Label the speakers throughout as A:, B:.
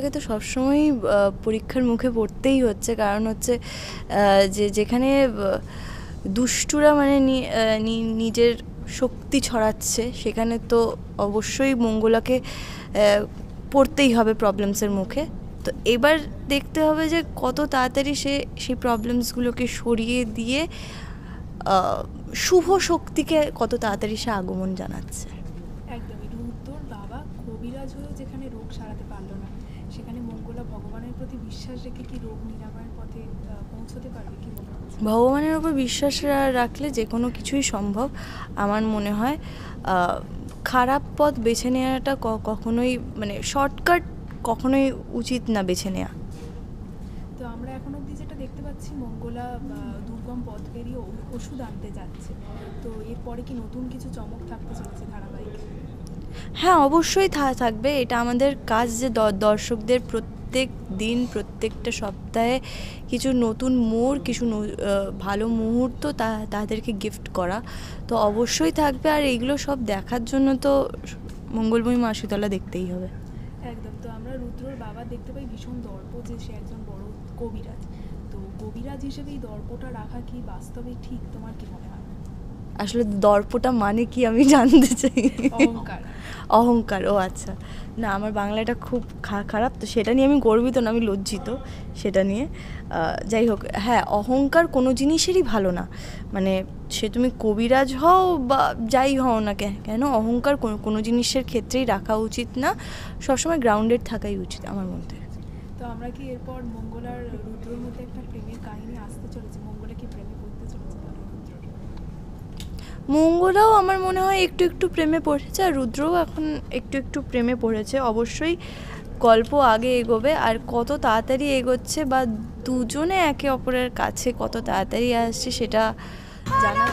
A: মঙ্গলাকে তো সবসময়ই পরীক্ষার মুখে পড়তেই হচ্ছে, কারণ হচ্ছে যেখানে দুষ্টুরা মানে নিজের শক্তি ছড়াচ্ছে, সেখানে তো অবশ্যই মঙ্গলাকে পড়তেই হবে প্রবলেমসের মুখে। তো এবার দেখতে হবে যে কত তাড়াতাড়ি সে সেই প্রবলেমসগুলোকে সরিয়ে দিয়ে শুভ শক্তিকে কত তাড়াতাড়ি সে আগমন জানাচ্ছে।
B: একদমই। রুদ্রর বাবা কবিরাজ হয়েও যেখানে রোগ সারাতে পারলো না, সেখানে মঙ্গলা ভগবানের প্রতি বিশ্বাস রেখে কি রোগ নিরাময়ের পথে পৌঁছতে পারবে কি মনে হচ্ছে?
A: ভগবানের উপর বিশ্বাস রাখলে যে কোনো কিছুই সম্ভব। আমার মনে হয় খারাপ পথ বেছে নেওয়াটা কখনোই মানে শর্টকাট কখনোই উচিত না বেছে নেওয়া।
B: তো আমরা এখন অবধি যেটা দেখতে পাচ্ছি, মঙ্গলা দুর্গম পথ পেরিয়ে ওষুধ আনতে যাচ্ছে, তো এরপরে কি নতুন কিছু চমক থাকতে চলেছে ধারাবাহিক?
A: হ্যাঁ, অবশ্যই থাকবে। এটা আমাদের কাজ যে দর্শকদের প্রত্যেক দিন প্রত্যেকটা সপ্তাহে কিছু নতুন মোড়, কিছু ভালো মুহূর্ত তাদেরকে গিফট করা, তো অবশ্যই থাকবে। আর এইগুলো সব দেখার জন্য তো মঙ্গলময়ী মা শীতলা দেখতেই হবে।
B: একদম। তো আমরা রুদ্রর বাবা দেখতে পাই ভীষণ দর্প, যে সে একজন বড় কবিরাজ। তো কবিরাজ হিসেবে এই দর্পটা রাখা কি বাস্তবে ঠিক, তোমার কি মনে হয়?
A: আসলে দর্পটা মানে কি আমি জানতে চাই।
B: অহংকার।
A: অহংকার, ও আচ্ছা। না, আমার বাংলাটা খুব খারাপ, তো সেটা নিয়ে আমি গর্বিত না, আমি লজ্জিত সেটা নিয়ে। যাই হোক, হ্যাঁ, অহংকার কোনো জিনিসেরই ভালো না। মানে সে তুমি কবিরাজ হও বা যাই হও না কেন, অহংকার কোনো জিনিসের ক্ষেত্রেই রাখা উচিত না। সবসময় গ্রাউন্ডেড থাকাই উচিত আমার মধ্যে।
B: তো আমরা কি এরপর মঙ্গলার রুদ্রর মধ্যে একটা প্রেমের কাহিনী আসতে চলেছে? মঙ্গলা কি প্রেমে পড়তে চলেছে তাহলে রুদ্রর?
A: মঙ্গলাও আমার মনে হয় একটু একটু প্রেমে পড়েছে, আর রুদ্রও এখন একটু একটু প্রেমে পড়েছে। অবশ্যই গল্প আগে এগোবে, আর কত তাড়াতাড়ি এগোচ্ছে বা দুজনে একে অপরের কাছে কত তাড়াতাড়ি আসছে সেটা জানা।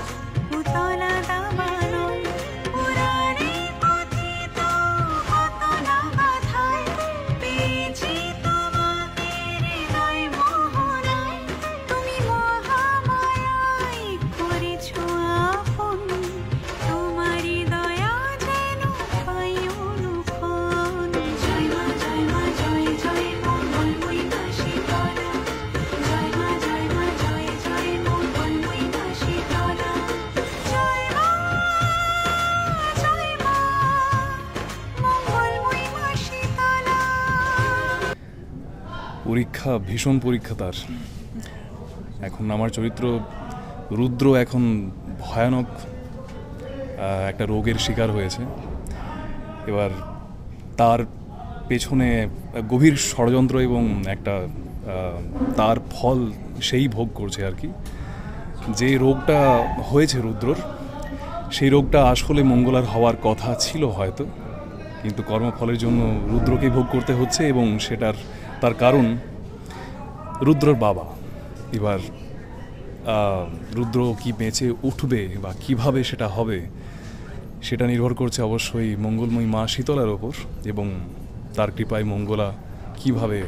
C: পরীক্ষা, ভীষণ পরীক্ষা তার। এখন আমার চরিত্র রুদ্র এখন ভয়ানক একটা রোগের শিকার হয়েছে। এবার তার পেছনে গভীর ষড়যন্ত্র এবং একটা তার ফল সেই ভোগ করছে আর কি। যে রোগটা হয়েছে রুদ্রর, সেই রোগটা আসলে মঙ্গলার হওয়ার কথা ছিল হয়তো, কিন্তু কর্মফলের জন্য রুদ্রকে ভোগ করতে হচ্ছে, এবং তার কারণ রুদ্রর বাবা। এবার রুদ্র কি বেঁচে উঠবে বা কিভাবে সেটা হবে, সেটা নির্ভর করছে অবশ্যই মঙ্গলময়ী মা শীতলার ওপর, এবং তার কৃপায় মঙ্গলা কিভাবে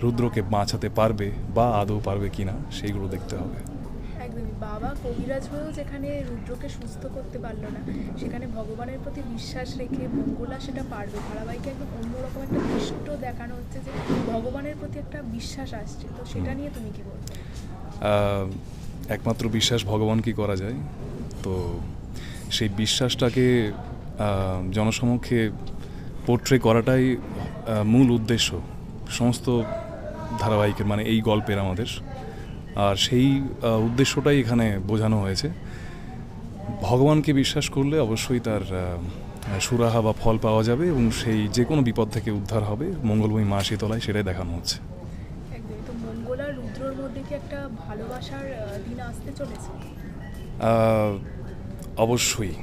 C: রুদ্রকে বাঁচাতে পারবে বা আদৌ পারবে কিনা সেইগুলো দেখতে হবে।
B: একদমই। বাবা কবিরাজ হয়েও যেখানে রুদ্রকে সুস্থ করতে পারলো না, সেখানে ভগবানের প্রতি বিশ্বাস রেখে মঙ্গলা সেটা পারবে। ধারাবাহিকে একদম অন্যরকম একটা দৃশ্য দেখানো হচ্ছে যে ভগবানের প্রতি একটা বিশ্বাস আসছে, তো সেটা নিয়ে তুমি কি বলবে?
C: একমাত্র বিশ্বাস ভগবানকে করা যায়, তো সেই বিশ্বাসটাকে জনসমক্ষে পোর্ট্রে করাটাই মূল উদ্দেশ্য সমস্ত ধারাবাহিকের, মানে এই গল্পের আমাদের। আর সেই উদ্দেশ্যটাই এখানে বোঝানো হয়েছে। ভগবানকে বিশ্বাস করলে অবশ্যই তার সুরাহা বা ফল পাওয়া যাবে, এবং সেই যে কোনো বিপদ থেকে উদ্ধার হবে মঙ্গলময়ী মা শীতলায়, সেটাই দেখানো হচ্ছে।
B: একদমই। তো মঙ্গলা রুদ্রর মধ্যে কি একটা ভালোবাসার দিন আসতে চলেছে?
C: অবশ্যই,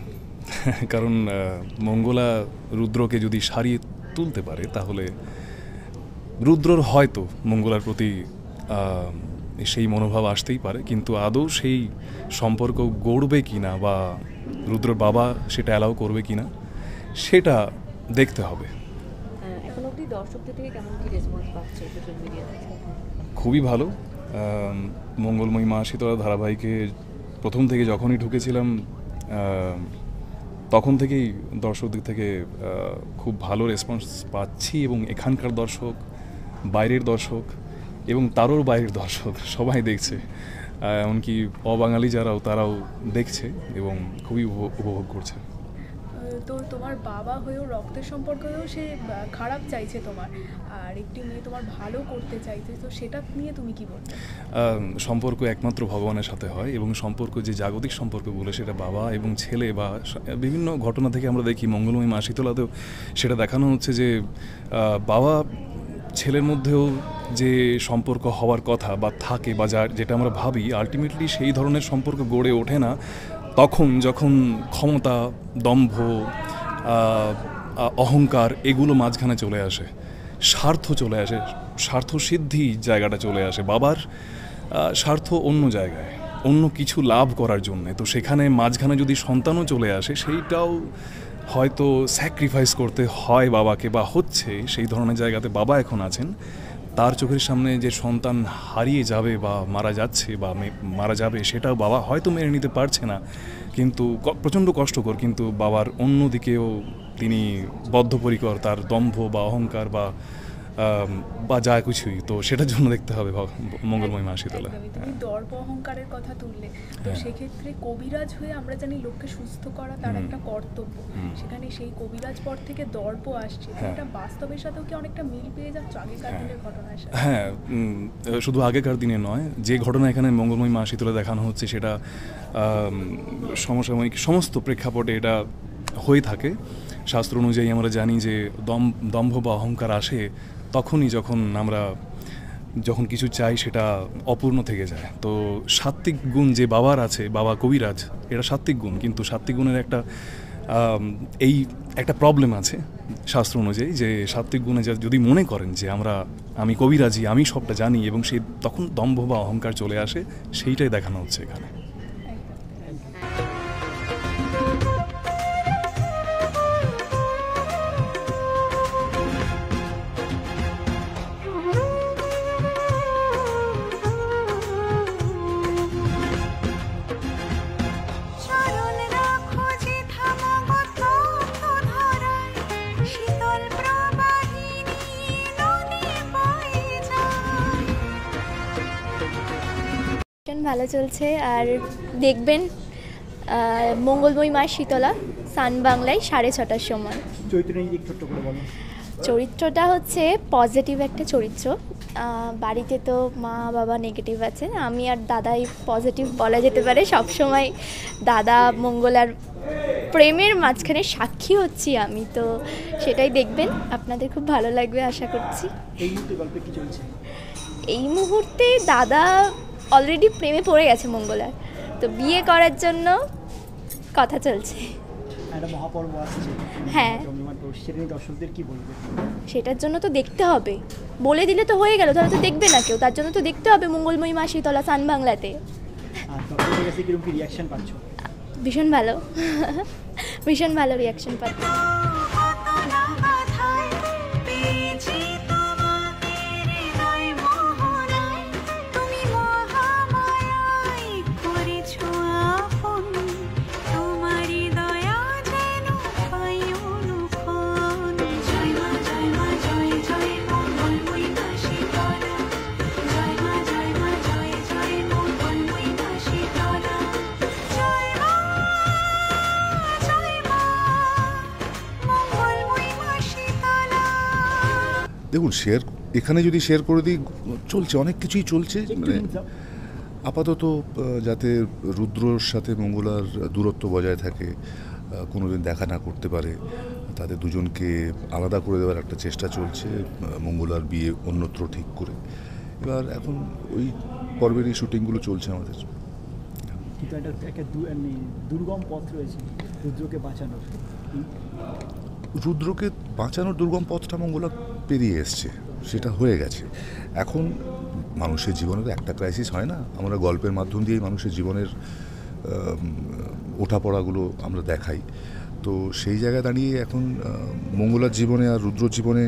C: কারণ মঙ্গলা রুদ্রকে যদি সারিয়ে তুলতে পারে, তাহলে রুদ্রর হয়তো মঙ্গলার প্রতি সেই মনোভাব আসতেই পারে, কিন্তু আদৌ সেই সম্পর্ক গড়বে কিনা বা রুদ্রর বাবা সেটা অ্যালাউ করবে কিনা সেটা দেখতে হবে।
D: এখন অবধি দর্শকদের থেকে কেমন কি রেসপন্স পাচ্ছে সোশ্যাল মিডিয়াতে?
C: খুবই ভালো। মঙ্গলময়ী মা শীতলা ধারাবাহিকে প্রথম থেকে যখনই ঢুকেছিলাম তখন থেকেই দর্শকদের থেকে খুব ভালো রেসপন্স পাচ্ছি, এবং এখানকার দর্শক বাইরের দর্শক এবং তারও বাইরের দর্শক সবাই দেখছে, এমনকি অবাঙালি যারাও তারাও দেখছে এবং খুবই উপভোগ করছে।
B: তো তোমার বাবা হয়েও রক্তের সম্পর্ক হয়েও সে খারাপ চাইছে তোমার, আর একটি মেয়ে তোমার ভালো করতে চাইছে, তো সেটা নিয়ে তুমি কি বলছো?
C: সম্পর্ক একমাত্র ভগবানের সাথে হয় এবং সম্পর্ক যে জাগতিক সম্পর্কগুলো সেটা বাবা এবং ছেলে বা বিভিন্ন ঘটনা থেকে আমরা দেখি, মঙ্গলময়ী মা শীতলাতেও সেটা দেখানো হচ্ছে যে বাবা ছেলের মধ্যেও যে সম্পর্ক হওয়ার কথা বা থাকে বা যেটা আমরা ভাবি, আলটিমেটলি সেই ধরনের সম্পর্ক গড়ে ওঠে না তখন যখন ক্ষমতা, দম্ভ, অহংকার এগুলো মাঝখানে চলে আসে, স্বার্থ চলে আসে, স্বার্থ সিদ্ধি জায়গাটা চলে আসে, বাবার স্বার্থ অন্য জায়গায়, অন্য কিছু লাভ করার জন্যে। তো সেখানে মাঝখানে যদি সন্তানও চলে আসে, সেইটাও হয়তো স্যাক্রিফাইস করতে হয় বাবাকে বা হচ্ছে। সেই ধরনের জায়গাতে বাবা এখন আছেন, তার চোখের সামনে যে সন্তান হারিয়ে যাবে বা মারা যাচ্ছে বা মারা যাবে, সেটাও বাবা হয়তো মেনে নিতে পারছে না, কিন্তু প্রচণ্ড কষ্টকর। কিন্তু বাবার অন্যদিকেও তিনি বদ্ধপরিকর, তার দম্ভ বা অহংকার বা যা কিছুই, তো সেটার জন্য দেখতে হবে মঙ্গলময়ী মা শীতলা।
B: তুমি দর্প অহংকারের কথা তুললে, তো সেক্ষেত্রে কবিরাজ হয়ে আমরা জানি লোককে সুস্থ করা তার একটা কর্তব্য, সেখানে সেই কবিরাজ পর থেকে দর্প আসছে, এটা বাস্তবের সাথেও কি অনেকটা মিল পেয়ে যাচ্ছে আগেকার দিনের ঘটনার সাথে?
C: হ্যাঁ, শুধু আগেকার দিনে নয়, যে ঘটনা এখানে মঙ্গলময়ী মা শীতলা দেখানো হচ্ছে সেটা সমসাময়িক সমস্ত প্রেক্ষাপটে এটা হয়ে থাকে। শাস্ত্র অনুযায়ী আমরা জানি যে দম্ভ বা অহংকার আসে তখনই যখন কিছু চাই সেটা অপূর্ণ থেকে যায়। তো সাত্ত্বিক গুণ যে বাবার আছে, বাবা কবিরাজ, এটা সাত্ত্বিক গুণ, কিন্তু সাত্ত্বিক গুণের একটা প্রবলেম আছে শাস্ত্র অনুযায়ী, যে সাত্ত্বিক গুণে যদি মনে করেন যে আমি কবিরাজি, আমি সবটা জানি, এবং সেই তখন দম্ভ বা অহংকার চলে আসে, সেইটাই দেখানো হচ্ছে এখানে।
E: ভালো চলছে, আর দেখবেন মঙ্গলময়ী মা শীতলা সান বাংলায় 6:30টার সময়। চরিত্রটা হচ্ছে পজিটিভ একটা চরিত্র। বাড়িতে তো মা বাবা নেগেটিভ আছে, আমি আর দাদাই পজিটিভ বলা যেতে পারে। সবসময় দাদা মঙ্গলার প্রেমের মাঝখানে সাক্ষী হচ্ছি আমি, তো সেটাই দেখবেন, আপনাদের খুব ভালো লাগবে আশা করছি। এই মুহূর্তে দাদা অলরেডি প্রেমে পড়ে গেছে মঙ্গলার, তো বিয়ে করার জন্য কথা চলছে। হ্যাঁ, সেটার জন্য তো দেখতে হবে, বলে দিলে তো হয়ে গেল, তাহলে তো দেখবে না কেউ, তার জন্য তো দেখতে হবে মঙ্গলময়ী মা শীতলা সান বাংলাতে। ভীষণ ভালো, ভীষণ ভালো রিয়াকশন পাচ্ছি।
F: দেখুন, এখানে যদি শেয়ার করে দিই, চলছে অনেক কিছুই চলছে, মানে আপাতত যাতে রুদ্রর সাথে মঙ্গলার দূরত্ব বজায় থাকে, কোনোদিন দেখা না করতে পারে, তাদের দুজনকে আলাদা করে দেওয়ার একটা চেষ্টা চলছে, মঙ্গলার বিয়ে অন্যত্র ঠিক করে। এবার এখন ওই পর্বেরই শুটিংগুলো চলছে আমাদের।
G: কিন্তু একটা দুর্গম পথ রয়েছে রুদ্রকে বাঁচানোর।
F: রুদ্রকে বাঁচানোর দুর্গম পথটা মঙ্গলা পেরিয়ে এসছে, সেটা হয়ে গেছে। এখন মানুষের জীবনে তো একটা ক্রাইসিস হয় না, আমরা গল্পের মাধ্যম দিয়েই মানুষের জীবনের ওঠাপড়াগুলো আমরা দেখাই। তো সেই জায়গায় দাঁড়িয়ে এখন মঙ্গলার জীবনে আর রুদ্র জীবনে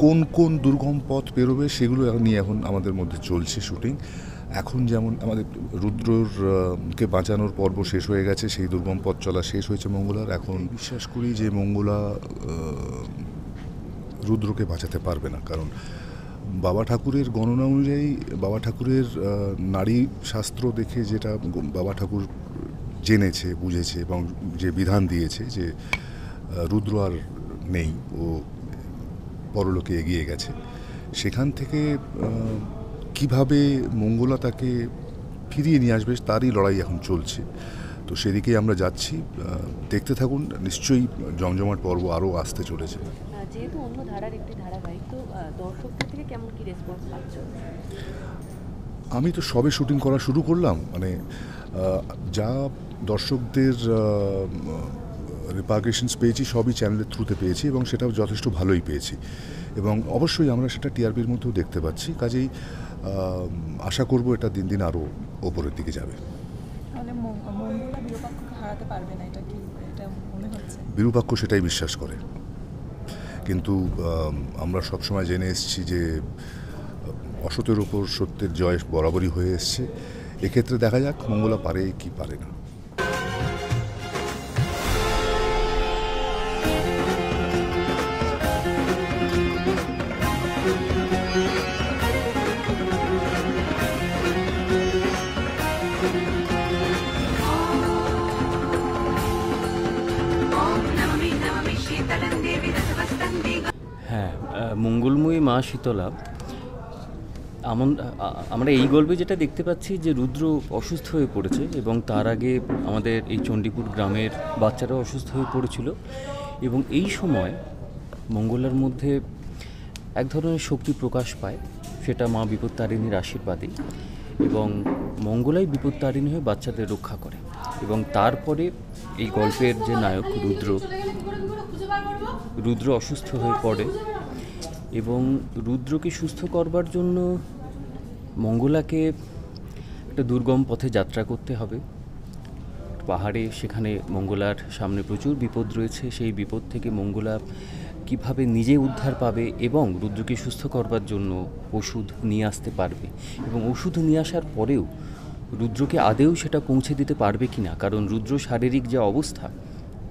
F: কোন কোন দুর্গম পথ পেরোবে সেগুলো নিয়ে এখন আমাদের মধ্যে চলছে শুটিং। এখন যেমন আমাদের রুদ্রকে বাঁচানোর পর্ব শেষ হয়ে গেছে, সেই দুর্গম পথ চলা শেষ হয়েছে মঙ্গলার। এখন বিশ্বাস করি যে মঙ্গলা রুদ্রকে বাঁচাতে পারবে না। কারণ বাবা ঠাকুরের গণনা অনুযায়ী, বাবা ঠাকুরের নারী শাস্ত্র দেখে যেটা বাবা ঠাকুর জেনেছে, বুঝেছে এবং যে বিধান দিয়েছে যে রুদ্র আর নেই, ও পরলোকে এগিয়ে গেছে, সেখান থেকে কিভাবে মঙ্গলা তাকে ফিরিয়ে নিয়ে আসবে তারই লড়াই এখন চলছে। তো সেদিকেই আমরা যাচ্ছি, দেখতে থাকুন, নিশ্চয়ই জমজমাট পর্ব আরও আসতে চলেছে।
D: যেহেতু অন্য ধারার একটি ধারাবাহিক, তো দর্শকদের থেকে কেমন কি রেসপন্স পাচ্ছ?
F: আমি তো সবে শুটিং করা শুরু করলাম, মানে যা দর্শকদের রিপার্কেশনস পেয়েছি সবই চ্যানেলের থ্রুতে পেয়েছি এবং সেটাও যথেষ্ট ভালোই পেয়েছি এবং অবশ্যই আমরা সেটা টিআরপির মধ্যেও দেখতে পাচ্ছি। কাজেই আশা করব এটা দিন দিন আরও ওপরের দিকে যাবে। বিরূপাক্ষ সেটাই বিশ্বাস করে, কিন্তু আমরা সবসময় জেনে এসেছি যে অসতের ওপর সত্যের জয় বরাবরই হয়ে এসছে। এক্ষেত্রে দেখা যাক মঙ্গলা পারে কি পারে না।
H: হ্যাঁ, মঙ্গলময়ী মা শীতলা, আমরা এই গল্পে যেটা দেখতে পাচ্ছি যে রুদ্র অসুস্থ হয়ে পড়েছে এবং তার আগে আমাদের এই চণ্ডীপুর গ্রামের বাচ্চারাও অসুস্থ হয়ে পড়েছিল এবং এই সময় মঙ্গলার মধ্যে এক ধরনের শক্তি প্রকাশ পায়, সেটা মা বিপত্তারিণীর আশীর্বাদে, এবং মঙ্গলাই বিপত্তারিণী হয়ে বাচ্চাদের রক্ষা করে। এবং তারপরে এই গল্পের যে নায়ক রুদ্র অসুস্থ হয়ে পড়ে এবং রুদ্রকে সুস্থ করবার জন্য মঙ্গলাকে একটা দুর্গম পথে যাত্রা করতে হবে পাহাড়ে। সেখানে মঙ্গলার সামনে প্রচুর বিপদ রয়েছে, সেই বিপদ থেকে মঙ্গলা কিভাবে নিজে উদ্ধার পাবে এবং রুদ্রকে সুস্থ করবার জন্য ওষুধ নিয়ে আসতে পারবে এবং ওষুধ নিয়ে আসার পরেও রুদ্রকে আদেও সেটা পৌঁছে দিতে পারবে কি না। কারণ রুদ্র শারীরিক যে অবস্থা,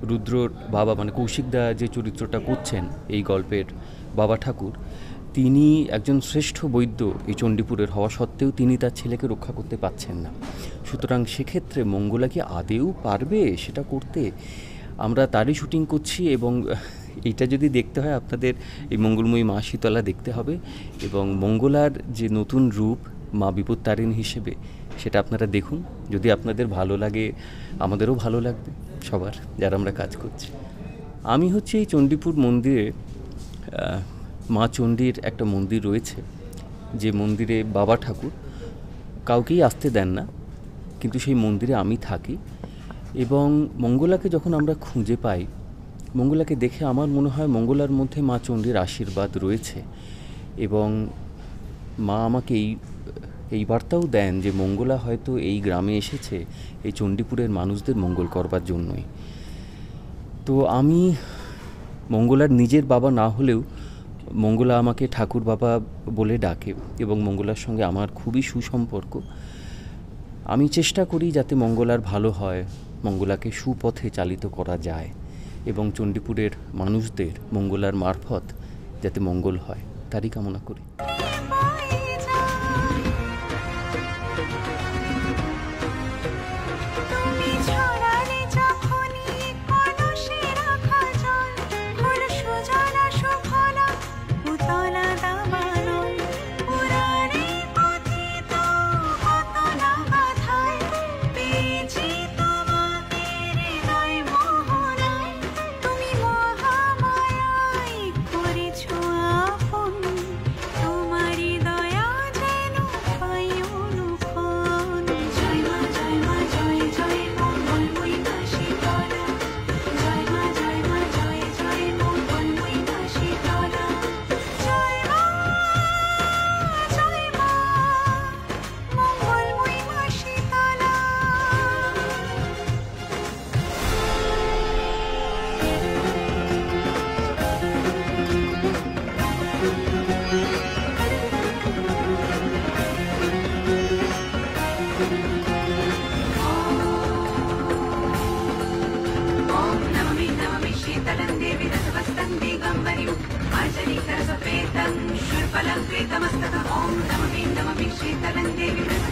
H: রুদ্রর বাবা মানে কৌশিকদা যে চরিত্রটা করছেন এই গল্পের বাবা ঠাকুর, তিনি একজন শ্রেষ্ঠ বৈদ্য এই চণ্ডীপুরের হওয়া সত্ত্বেও তিনি তার ছেলেকে রক্ষা করতে পারছেন না। সুতরাং সেক্ষেত্রে মঙ্গলা কি আদেও পারবে সেটা করতে? আমরা তারই শুটিং করছি এবং এইটা যদি দেখতে হয় আপনাদের এই মঙ্গলময়ী মা শীতলা দেখতে হবে এবং মঙ্গলার যে নতুন রূপ মা বিপত্তারিণী হিসেবে সেটা আপনারা দেখুন। যদি আপনাদের ভালো লাগে আমাদেরও ভালো লাগবে, সবার যারা আমরা কাজ করছি। আমি হচ্ছে এই চণ্ডীপুর মন্দিরে, মা চণ্ডীর একটা মন্দির রয়েছে যে মন্দিরে বাবা ঠাকুর কাউকেই আসতে দেন না, কিন্তু সেই মন্দিরে আমি থাকি এবং মঙ্গলাকে যখন আমরা খুঁজে পাই, মঙ্গলাকে দেখে আমার মনে হয় মঙ্গলার মধ্যে মা চণ্ডীর আশীর্বাদ রয়েছে এবং মা আমাকে এই বার্তাও দেন যে মঙ্গলা হয়তো এই গ্রামে এসেছে এই চণ্ডীপুরের মানুষদের মঙ্গল করবার জন্যই। তো আমি মঙ্গলার নিজের বাবা না হলেও মঙ্গলা আমাকে ঠাকুর বাবা বলে ডাকে এবং মঙ্গলার সঙ্গে আমার খুবই সুসম্পর্ক। আমি চেষ্টা করি যাতে মঙ্গলার ভালো হয়, মঙ্গলাকে সুপথে চালিত করা যায় এবং চণ্ডীপুরের মানুষদের মঙ্গলার মারফত যাতে মঙ্গল হয় তারই কামনা করি।
I: शीतलं देवी रसवस्तं दिगम्बरीं आचरिक शीतमस्तक ॐ नमः शीतलं देवी